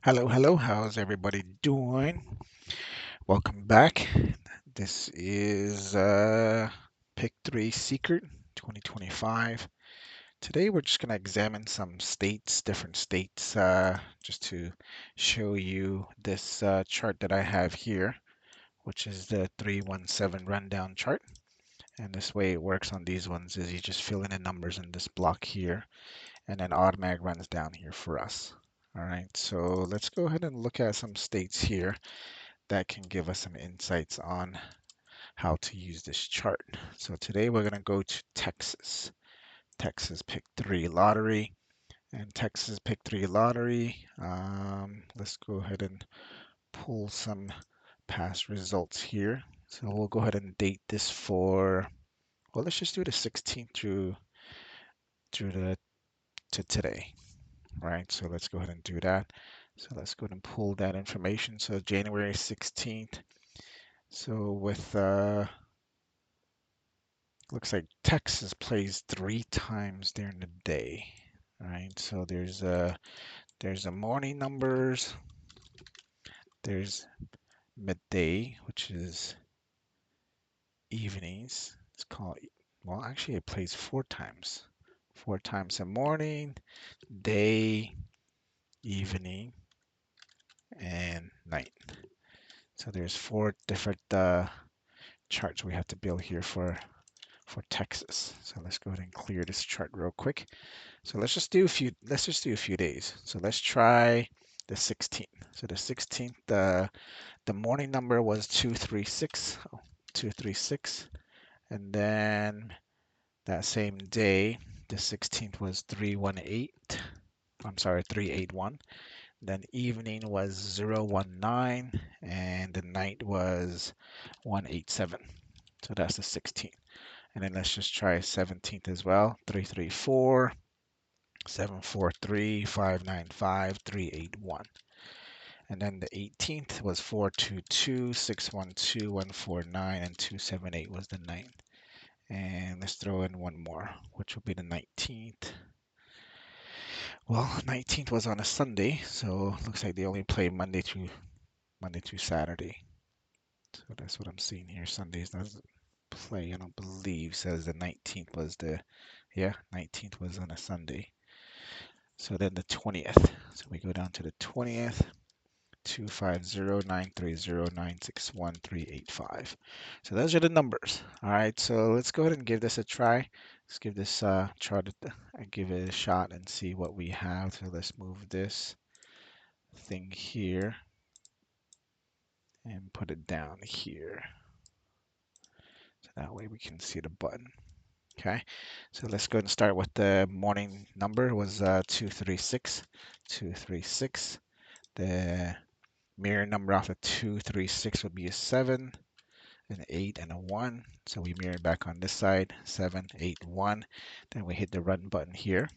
Hello, hello. How's everybody doing? Welcome back. This is Pick 3 Secret 2025. Today we're just going to examine some states, different states, just to show you this chart that I have here, which is the 317 rundown chart. And this way it works on these ones is you just fill in the numbers in this block here, and then automatic runs down here for us. All right, so let's go ahead and look at some states here that can give us some insights on how to use this chart. So today we're going to go to Texas. Texas Pick 3 Lottery. And Texas Pick 3 Lottery, let's go ahead and pull some past results here. So we'll go ahead and date this for, well, let's just do the 16th through to today, right? So let's go ahead and do that. So let's go ahead and pull that information. So January 16th. So with looks like Texas plays three times during the day. All right, so there's a morning numbers, there's midday, which is evenings. It's called, well, actually it plays four times. Four times a morning, day, evening, and night. So there's four different charts we have to build here for Texas. So let's go ahead and clear this chart real quick. So let's just do a few days. So let's try the 16th. So the 16th, the morning number was 236, 236, and then that same day, the 16th was 318. I'm sorry, 381. Then evening was 019, and the night was 187. So that's the 16th. And then let's just try 17th as well. 334, 743, 595, 381. And then the 18th was 422, 612, 149, and 278 was the ninth. And let's throw in one more, which will be the 19th. Well, 19th was on a Sunday, so looks like they only play Monday through Saturday. So that's what I'm seeing here. Sundays doesn't play, I don't believe. Says the 19th was yeah, 19th was on a Sunday. So then the 20th. So we go down to the 20th. 250-930-961-385. So those are the numbers. All right, so let's go ahead and give this a try. Let's give this chart give it a shot and see what we have. So let's move this thing here and put it down here. So that way we can see the button. Okay, so let's go ahead and start with the morning number. It was 236. 236. The mirror number off of 236 would be a 7, an 8, and a 1. So we mirror back on this side, 7, 8, 1. Then we hit the run button here.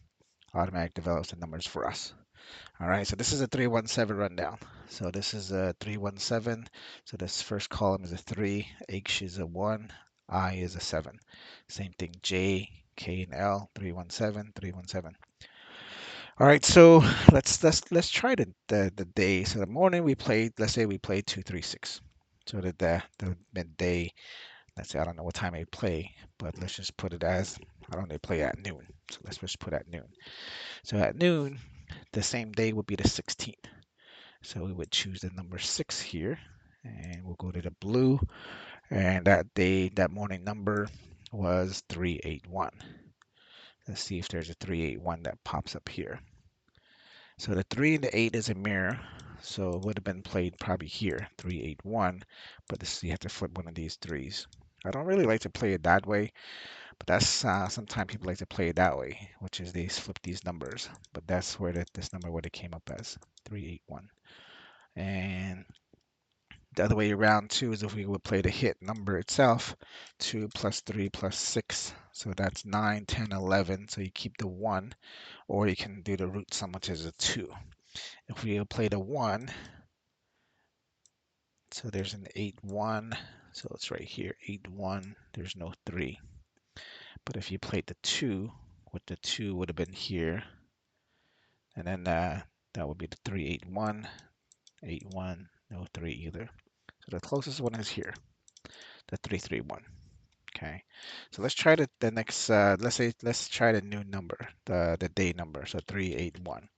Automatic develops the numbers for us. All right, so this is a 317 rundown. So this is a 317. So this first column is a 3, H is a 1, I is a 7. Same thing, J, K, and L, 317, 317. All right, so let's try the day. So the morning we played, let's say we played 236. So the midday, let's say I don't know what time they play, but let's just put it as I don't know, they play at noon. So let's just put at noon. So at noon, the same day would be the 16th. So we would choose the number 6 here, and we'll go to the blue. And that day, that morning number was 381. Let's see if there's a 381 that pops up here. So the 3 and the 8 is a mirror, so it would have been played probably here, 381, but this, you have to flip one of these threes. I don't really like to play it that way, but that's sometimes people like to play it that way, which is they flip these numbers. But that's where this number would have came up as 381. And the other way around too is if we would play the hit number itself, 2 plus 3 plus 6, so that's 9, 10, 11. So you keep the 1, or you can do the root sum, which is a 2. If we play the 1, so there's an 8, 1, so it's right here, 8, 1, there's no 3. But if you played the 2, what the 2 would have been here, and then That would be the 381, 81, no 3 either. So the closest one is here, the 331. Okay, so let's try the next. Let's try the new number, the day number. So 381.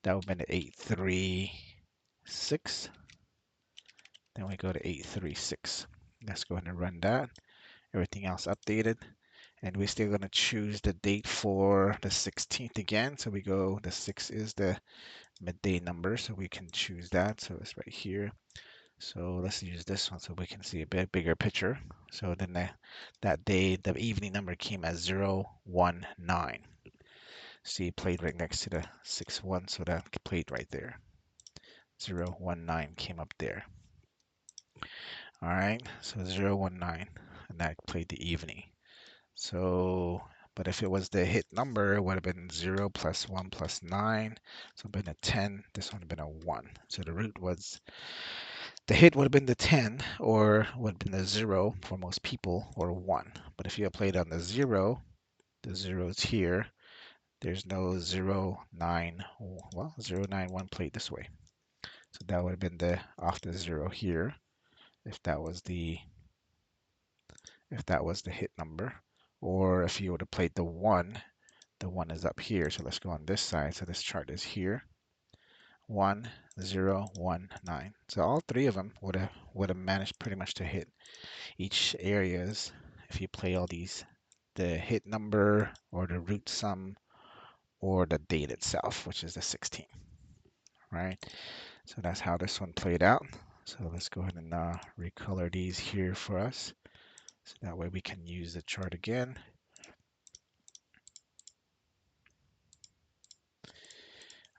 That would be the 836. Then we go to 836. Let's go ahead and run that. Everything else updated. And we're still going to choose the date for the 16th again. So we go, the 6 is the midday number, so we can choose that. So it's right here. So let's use this one so we can see a bit bigger picture. So then that day, the evening number came as 019. See, played right next to the 61, so that played right there. 019 came up there. All right, so 019, and that played the evening. So, but if it was the hit number, it would have been 0 plus 1 plus 9. So it would have been a 10. This one would have been a 1. So the root was, the hit would have been the 10, or would have been the 0 for most people, or 1. But if you had played on the 0 is here. There's no 0, 9. Well, 0, 9, 1 played this way. So that would have been the off the 0 here, if that was the hit number. Or if you would have played the 1 is up here. So let's go on this side. So this chart is here. 1, 0, 1, 9. So all three of them would have managed pretty much to hit each areas if you play all these, the hit number or the root sum or the date itself, which is the 16, right? So that's how this one played out. So let's go ahead and recolor these here for us. So that way we can use the chart again.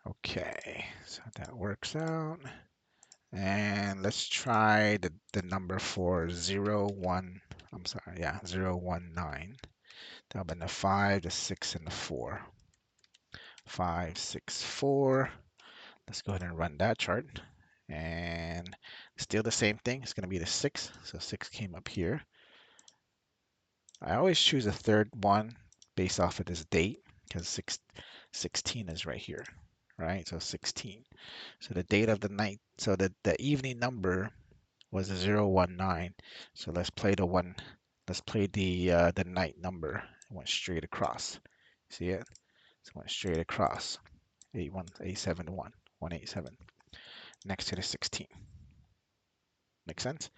Okay, so that works out. And let's try the number for 0, 1, I'm sorry, yeah, 0, 1, 9. That'll be the 5, the 6, and the 4. 5, 6, 4. Let's go ahead and run that chart. And still the same thing. It's going to be the 6. So 6 came up here. I always choose a third one based off of this date because 16 is right here, right? So 16. So the date of the night, so the evening number was a 019. So let's play the one, let's play the night number. It went straight across. See it? So it went straight across. 871, 187, next to the 16. Make sense?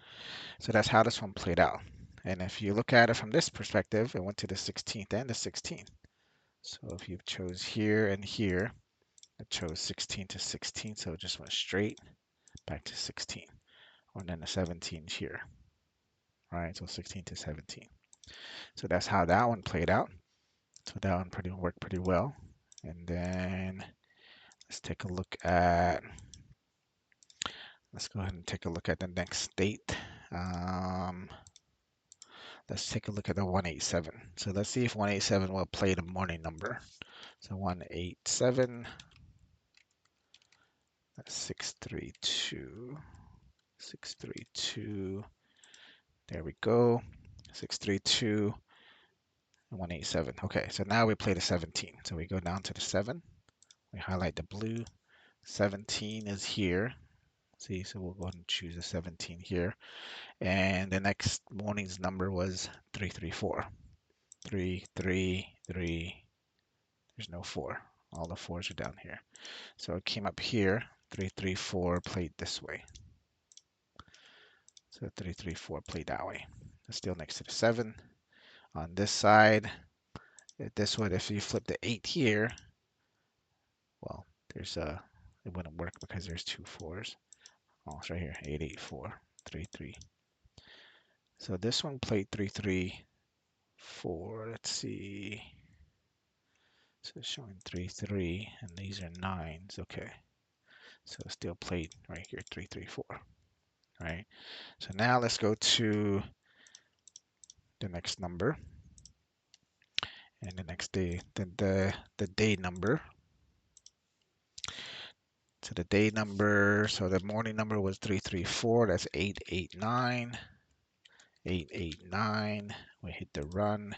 So that's how this one played out. And if you look at it from this perspective, it went to the 16th and the 16th. So if you chose here and here, it chose 16 to 16, so it just went straight back to 16. Or then the 17 here. All right, so 16 to 17. So that's how that one played out. So that one worked pretty well. And then let's take a look at, let's go ahead and take a look at the next date. Let's take a look at the 187. So let's see if 187 will play the morning number. So 187, that's 632, 632. There we go. 632 and 187. Okay, so now we play the 17. So we go down to the 7. We highlight the blue. 17 is here. See, so we'll go ahead and choose a 17 here. And the next morning's number was 334. 333. There's no 4. All the 4s are down here. So it came up here. 334 played this way. So 334 played that way. It's still next to the 7. On this side, this would, if you flip the 8 here, well, there's it wouldn't work because there's 2 4s. Oh, it's right here, 884, 33. So this one played 334. Let's see. So it's showing 3-3, and these are 9s. Okay. So it still played right here, 3-3-4. Right. So now let's go to the next number. And the next day, the day number. So the day number, so the morning number was 334. That's 889. 889. We hit the run,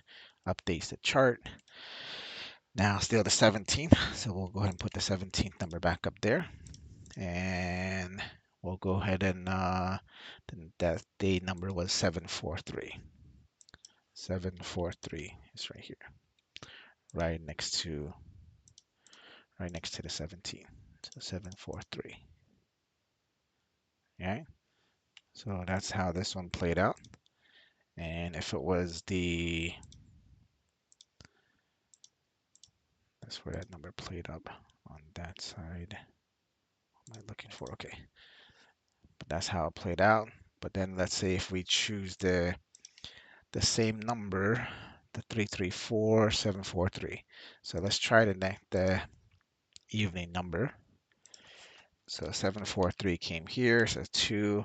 updates the chart. Now still the 17th, so we'll go ahead and put the 17th number back up there, and we'll go ahead and that day number was 743. 743 is right here, right next to the 17. So 743. Okay, so that's how this one played out. And if it was that's where that number played up on that side. What am I looking for? Okay, but that's how it played out. But then let's say if we choose the same number, the 334743. So let's try the evening number. So 743 came here. So 2,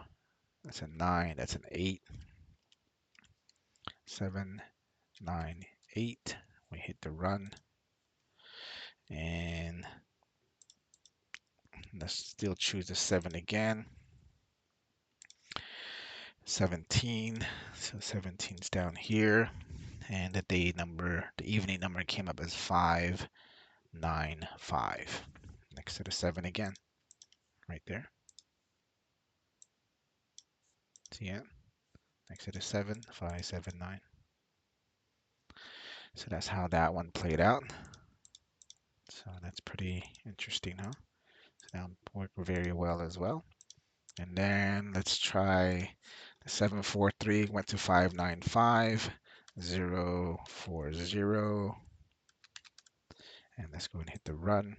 that's a 9, that's an 8. 7, 9, 8. We hit the run. And let's still choose the 7 again. 17. So 17's down here. And the day number, the evening number came up as 595. Next to the 7 again, right there. See it? Next to the 7, 579. So that's how that one played out. So that's pretty interesting, huh? So that worked very well as well. And then let's try the 743 went to 595, 040. And let's go and hit the run.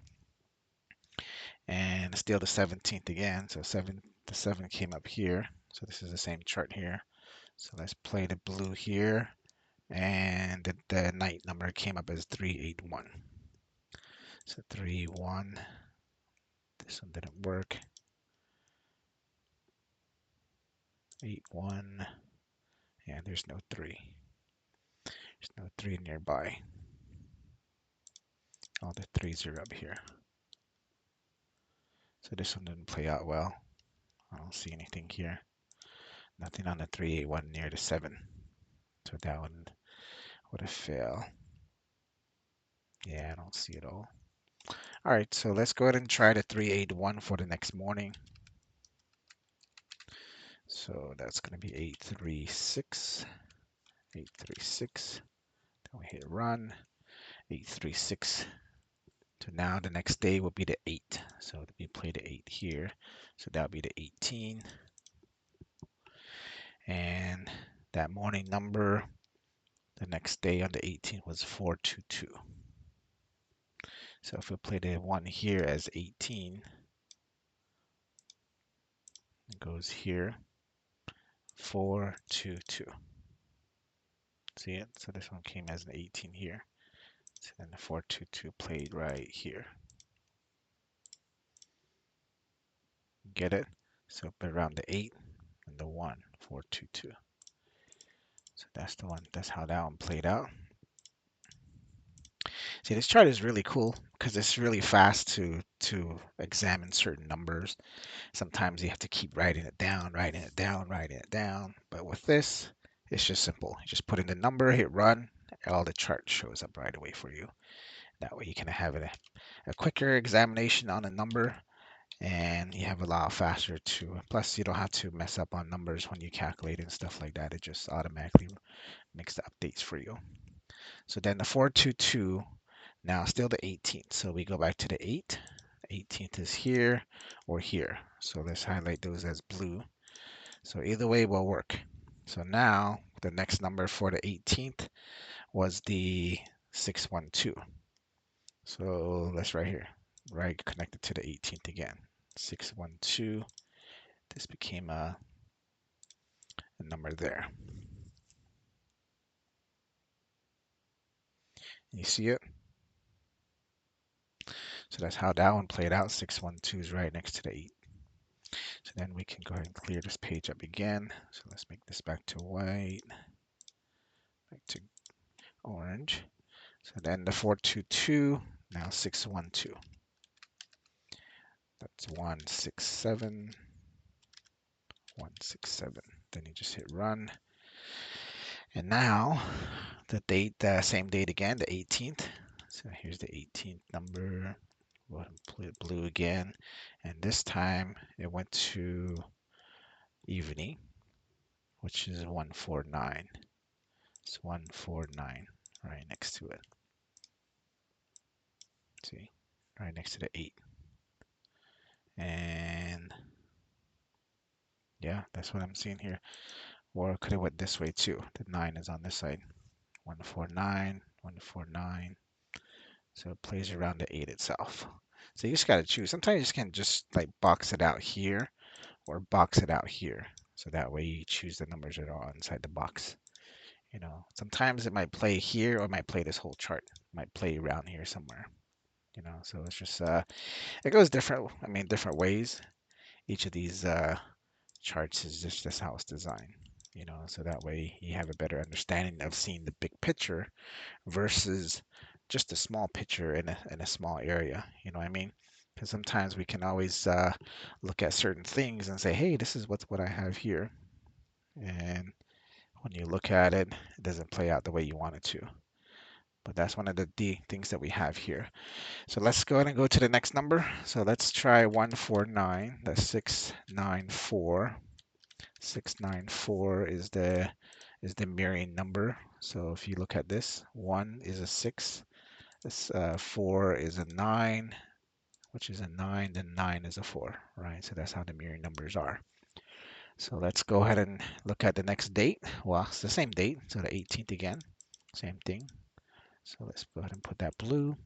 And still the 17th again. So the 7 came up here. So this is the same chart here. So let's play the blue here. And the night number came up as 381. So 3-1. This one didn't work. 8-1. Yeah, there's no 3. There's no 3 nearby. All the 3s are up here. So this one didn't play out well. I don't see anything here. Nothing on the 381 near the 7. So that one would have failed. Yeah, I don't see it all. All right, so let's go ahead and try the 381 for the next morning. So that's going to be 836. 836. Then we hit run. 836. So now the next day will be the 8. So we play the 8 here. So that'll be the 18. And that morning number, the next day on the 18th was 422. So if we play the 1 here as 18, it goes here, 422. See it? So this one came as an 18 here. So then the 422 played right here. Get it? So around the 8 and the 1, 422. So that's the one. That's how that one played out. See, this chart is really cool because it's really fast to examine certain numbers. Sometimes you have to keep writing it down, writing it down, writing it down. But with this, it's just simple. You just put in the number, hit run, all the chart shows up right away for you. That way you can have a quicker examination on a number, and you have a lot faster to. Plus, you don't have to mess up on numbers when you calculate and stuff like that. It just automatically makes the updates for you. So then the 422, now still the 18th. So we go back to the 8. 18th is here or here. So let's highlight those as blue. So either way will work. So now the next number for the 18th was the 612. So let's right here, right connected to the 18th again. 612. This became a number there. You see it? So that's how that one played out. 612 is right next to the 8. So then we can go ahead and clear this page up again. So let's make this back to white, back to orange. So then the 422, now 612. That's 167, 167. Then you just hit run. And now the date, same date again, the 18th. So here's the 18th number. Go ahead and play it blue again. And this time it went to evening, which is 149. It's 149 right next to it. See, right next to the 8. And yeah, that's what I'm seeing here. Or it could have went this way too. The 9 is on this side. 149, 149. So it plays around the 8 itself. So you just got to choose. Sometimes you just can't just like box it out here or box it out here. So that way you choose the numbers that are inside the box. You know, sometimes it might play here or it might play this whole chart. It might play around here somewhere. You know, so it's just it goes different. I mean, different ways. Each of these charts is just how it's designed. You know, so that way you have a better understanding of seeing the big picture versus just a small picture in a small area. You know what I mean? Because sometimes we can always look at certain things and say, "Hey, this is what I have here," and when you look at it, it doesn't play out the way you want it to. But that's one of the things that we have here. So let's go ahead and go to the next number. So let's try 149. That's 694. 694 is the mirroring number. So if you look at this, 1 is a 6, this 4 is a 9, which is a 9, then 9 is a 4, right? So that's how the mirroring numbers are. So let's go ahead and look at the next date. Well, it's the same date, so the 18th again, same thing. So let's go ahead and put that blue.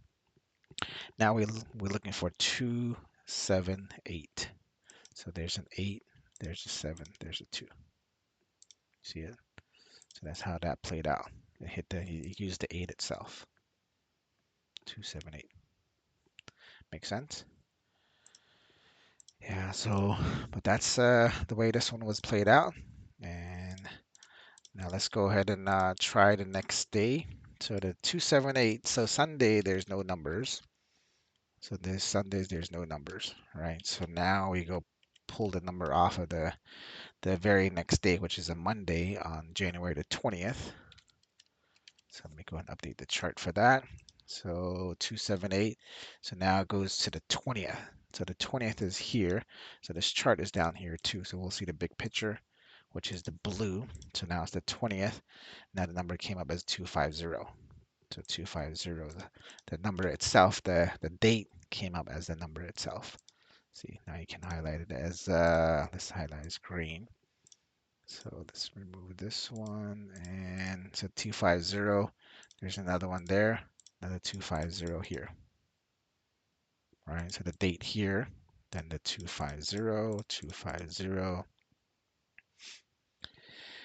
Now we're looking for 278. So there's an 8, there's a 7, there's a 2. See it? So that's how that played out. It hit you used the 8 itself. 278. Make sense? Yeah, so, but that's the way this one was played out. And now let's go ahead and try the next day. So the 278, so Sunday, there's no numbers. So this Sundays, there's no numbers, right? So now we go pull the number off of the very next day, which is a Monday on January the 20th. So let me go and update the chart for that. So 278. So now it goes to the 20th. So the 20th is here. So this chart is down here too. So we'll see the big picture, which is the blue. So now it's the 20th. Now the number came up as 250. So 250, the number itself, the date came up as the number itself. See, now you can highlight it as, let's highlight as green. So let's remove this one. And so 250, there's another one there, another 250 here. Right, so the date here, then the 250, 250.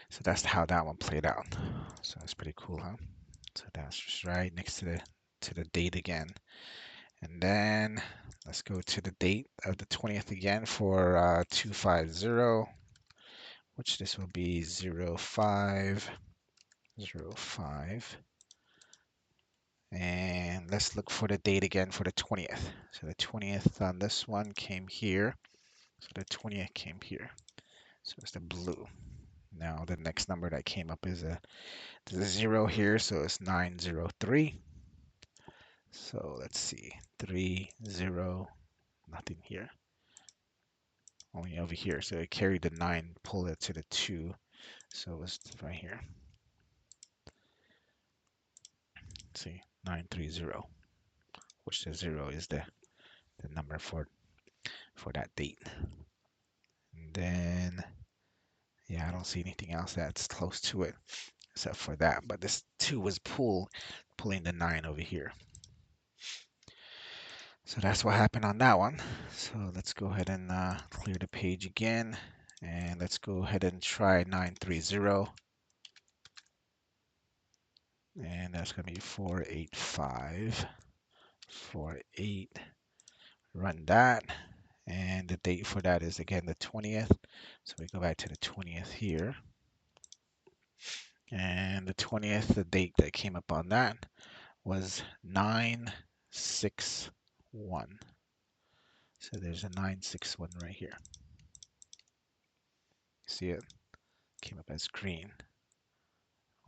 So that's how that one played out. So that's pretty cool, huh? So that's just right next to the date again. And then let's go to the date of the 20th again for 250, which this will be 0505. And let's look for the date again for the 20th. So the 20th on this one came here. So the 20th came here. So it's the blue. Now the next number that came up is there's a 0 here, so it's 903. So let's see, 30, nothing here, only over here. So it carried the 9, pull it to the 2. So it's right here. See, 930, which the 0 is the number for that date. And then, yeah, I don't see anything else that's close to it except for that. But this 2 was pulling the 9 over here. So that's what happened on that one. So let's go ahead and clear the page again. And let's go ahead and try 930. And that's going to be 485. 48. Run that. And the date for that is again the 20th. So we go back to the 20th here. And the 20th, the date that came up on that was 961. So there's a 961 right here. See it? Came up as green.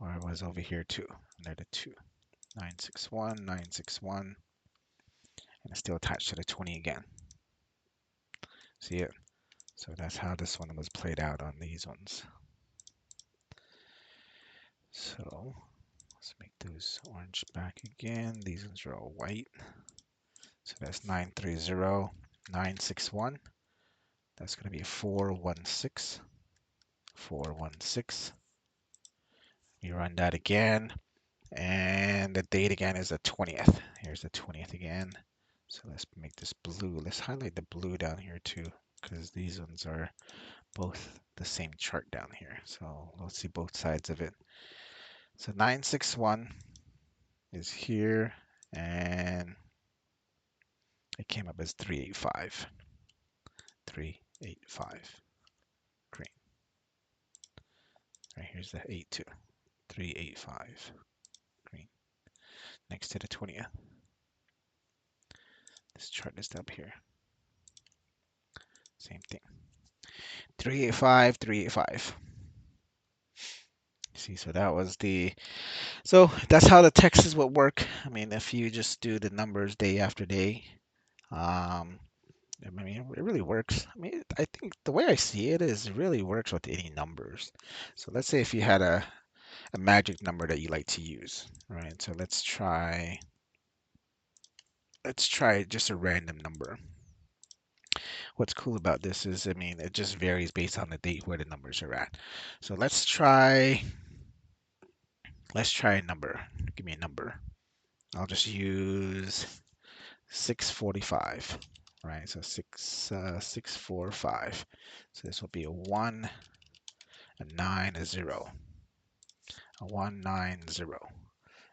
Or it was over here too, under the 2. 961, 961, and it's still attached to the 20 again. See it? So that's how this one was played out on these ones. So let's make those orange back again. These ones are all white. So that's 930, 961. That's going to be 416, 416. You run that again, and the date again is the 20th. Here's the 20th again. So let's make this blue. Let's highlight the blue down here too, because these ones are both the same chart down here. So let's see both sides of it. So 961 is here, and it came up as 385. 385. Green. Right here's the 82. 385. Green. Next to the 20th. This chart is up here. Same thing. 385, 385. See, so that was the, so that's how the Texas would work. I mean, if you just do the numbers day after day, um, I mean, it really works. I mean, I think the way I see it is it really works with any numbers. So let's say if you had a magic number that you like to use, right? So let's try just a random number. What's cool about this is, I mean, it just varies based on the date where the numbers are at. So let's try a number. Give me a number. I'll just use 645, right? So 645. So this will be a 1, a 9, a 0, a 190.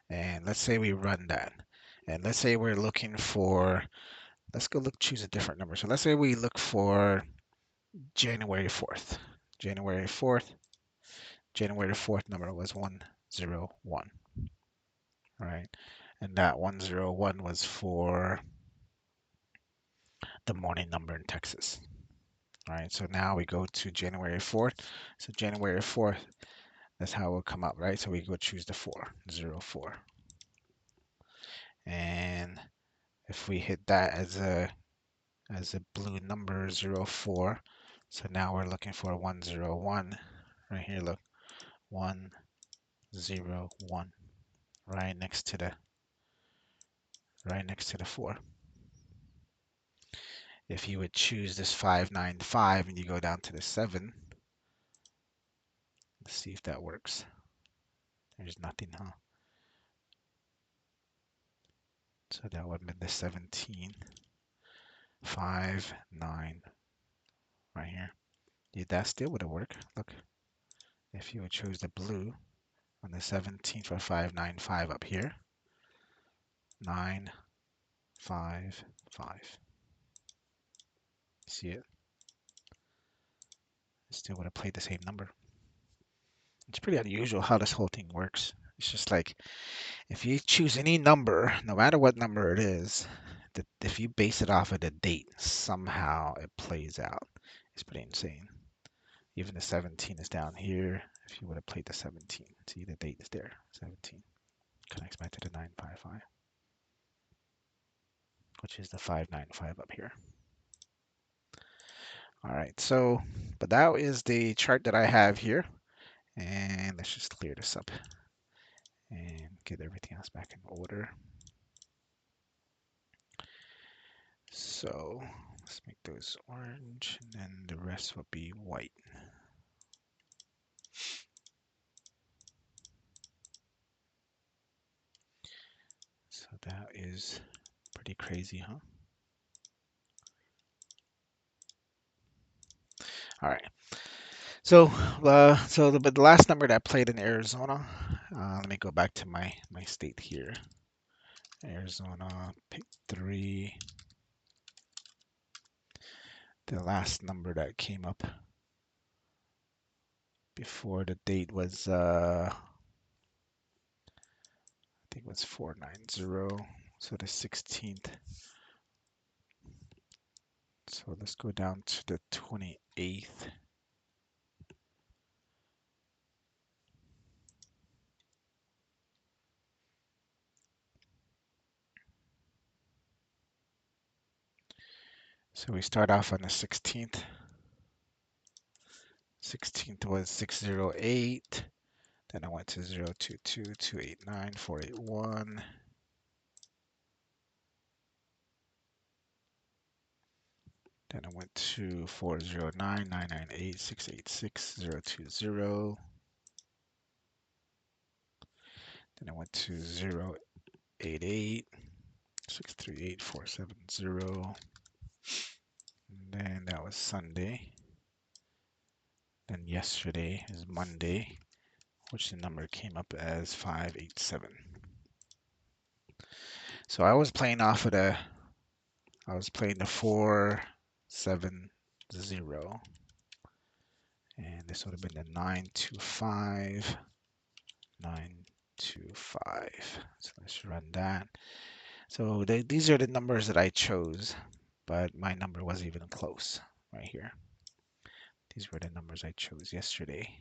And let's say we run that. And let's say we're looking for, let's go choose a different number. So let's say we look for January 4th. January 4th. January 4th number was 101, right? And that 101 was for the morning number in Texas. All right, so now we go to January 4th. So January 4th, that's how it will come up, right? So we go choose the 4, 04. And if we hit that as a blue number 04, so now we're looking for 101. Right here, look, 101, right next to the 4. If you would choose this 595 and you go down to the 7, let's see if that works. There's nothing, huh? So that would have been the 17, 5, 9, right here. Yeah, that still would have worked. Look, if you would choose the blue on the 17th for 595 up here, 9, 5, 5. See it? It still would have played the same number. It's pretty unusual how this whole thing works. It's just like if you choose any number, no matter what number it is, if you base it off of the date, somehow it plays out. It's pretty insane. Even the 17 is down here. If you would have played the 17, see the date is there. 17 connects back to the 955, which is the 595 up here. All right, so, but that is the chart that I have here. And let's just clear this up and get everything else back in order. So let's make those orange, and then the rest will be white. So that is pretty crazy, huh? All right. So, but the last number that played in Arizona. Let me go back to my state here. Arizona, pick 3. The last number that came up before the date was I think it was 490. So the 16th. So let's go down to the 28th. So we start off on the 16th. 16th was 608. Then I went to 022, 289, 481. Then I went to 409, 998, 686, 020. Then I went to 088, 638, 470. And then that was Sunday. Then yesterday is Monday, which the number came up as 587. So I was playing off of I was playing the 470, and this would have been the 925, 925. So let's run that. So these are the numbers that I chose, but my number wasn't even close right here. These were the numbers I chose yesterday,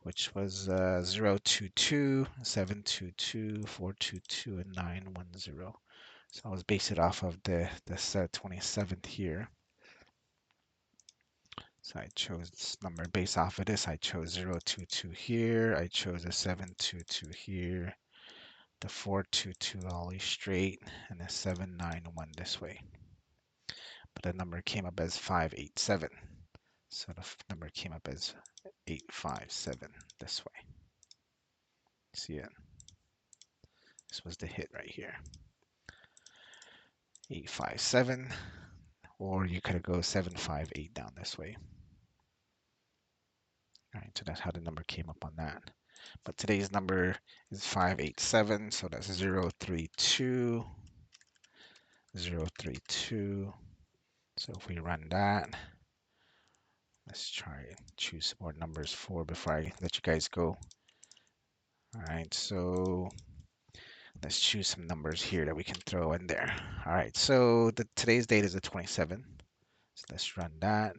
which was 022, 722, 422, and 910. So I was based it off of this 27th here. So I chose this number based off of this. I chose 022 here. I chose a 722 here, the 422 ollie straight, and the 791 this way. But the number came up as 587. So the number came up as 857 this way. See it? This was the hit right here. 857, or you could go 758 down this way. All right, so that's how the number came up on that. But today's number is 587, so that's 032, 032. So if we run that, let's try and choose some more numbers before I let you guys go. All right, so let's choose some numbers here that we can throw in there. All right, so today's date is the 27th. So let's run that.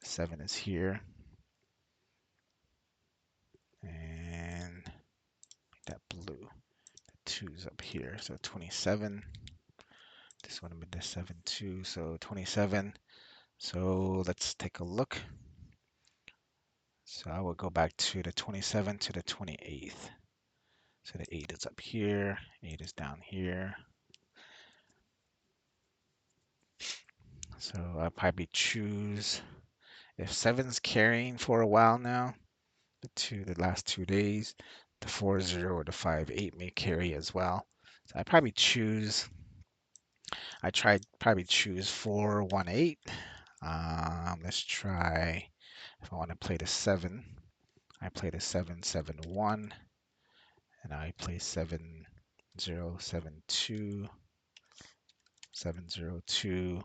7 is here. And that blue. The 2's up here. So 27. This one would be the 7 2. So 27. So let's take a look. So I will go back to the 27th to the 28th. So the 8 is up here. 8 is down here. So I'll probably choose, if 7's carrying for a while now, the last 2 days, the 4-0 or the 5-8 may carry as well. So I probably choose, probably choose 4-1-8. Let's try, if I want to play the 7, I play the 7-7-1, and I play 7-0-7-2, 7-0-2,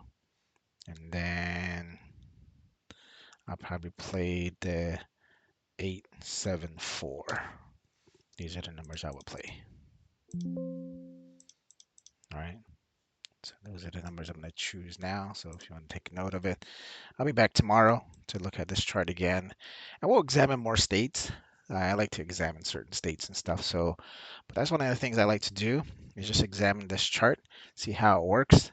and then I'll probably play the 8-7-4. These are the numbers I would play. All right. So those are the numbers I'm going to choose now. So if you want to take note of it, I'll be back tomorrow to look at this chart again, and we'll examine more states. I like to examine certain states and stuff. So, but that's one of the things I like to do is just examine this chart, see how it works,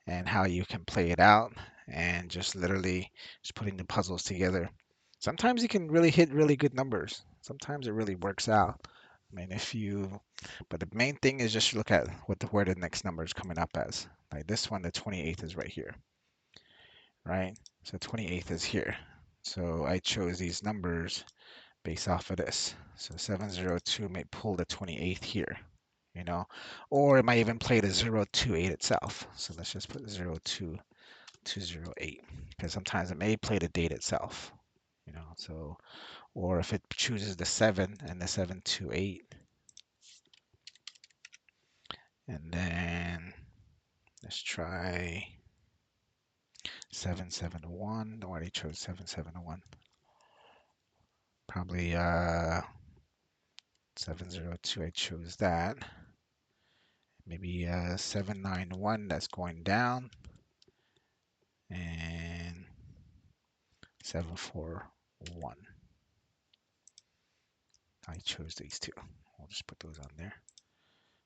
and how you can play it out, and just literally just putting the puzzles together. Sometimes you can really hit really good numbers. Sometimes it really works out. I mean, but the main thing is just look at where the next number is coming up as. Like this one, the 28th is right here, right? So 28th is here. So I chose these numbers based off of this. So 702 may pull the 28th here, or it might even play the 028 itself. So let's just put 02208, because sometimes it may play the date itself, so, or if it chooses the 7 and the 728, and then let's try 771. I already chose 771. Probably 702, I chose that. Maybe 791, that's going down. And 741. I chose these two. I'll just put those on there.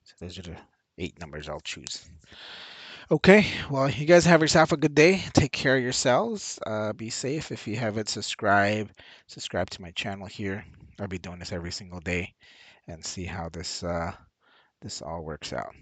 So those are the 8 numbers I'll choose. Okay, well, you guys have yourself a good day. Take care of yourselves. Be safe. If you haven't subscribe to my channel here. I'll be doing this every single day and see how this all works out.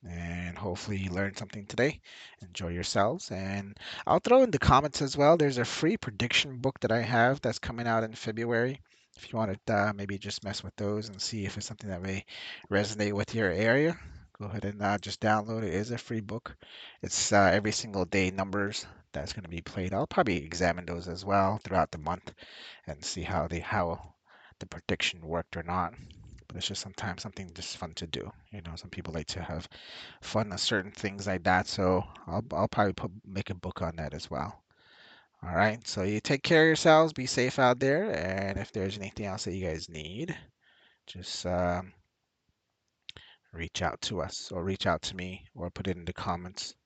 And hopefully you learned something today. Enjoy yourselves. And I'll throw in the comments as well. There's a free prediction book that I have that's coming out in February. If you want to maybe just mess with those and see if it's something that may resonate with your area, go ahead and just download it. It is a free book. It's every single day numbers that's going to be played. I'll probably examine those as well throughout the month and see how the prediction worked or not. But it's just sometimes something just fun to do. Some people like to have fun on certain things like that. So I'll probably make a book on that as well. All right. So you take care of yourselves. Be safe out there. And if there's anything else that you guys need, just reach out to us or reach out to me or put it in the comments.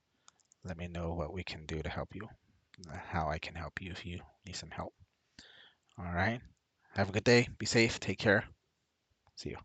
Let me know what we can do to help you, how I can help you if you need some help. All right. Have a good day. Be safe. Take care. See you.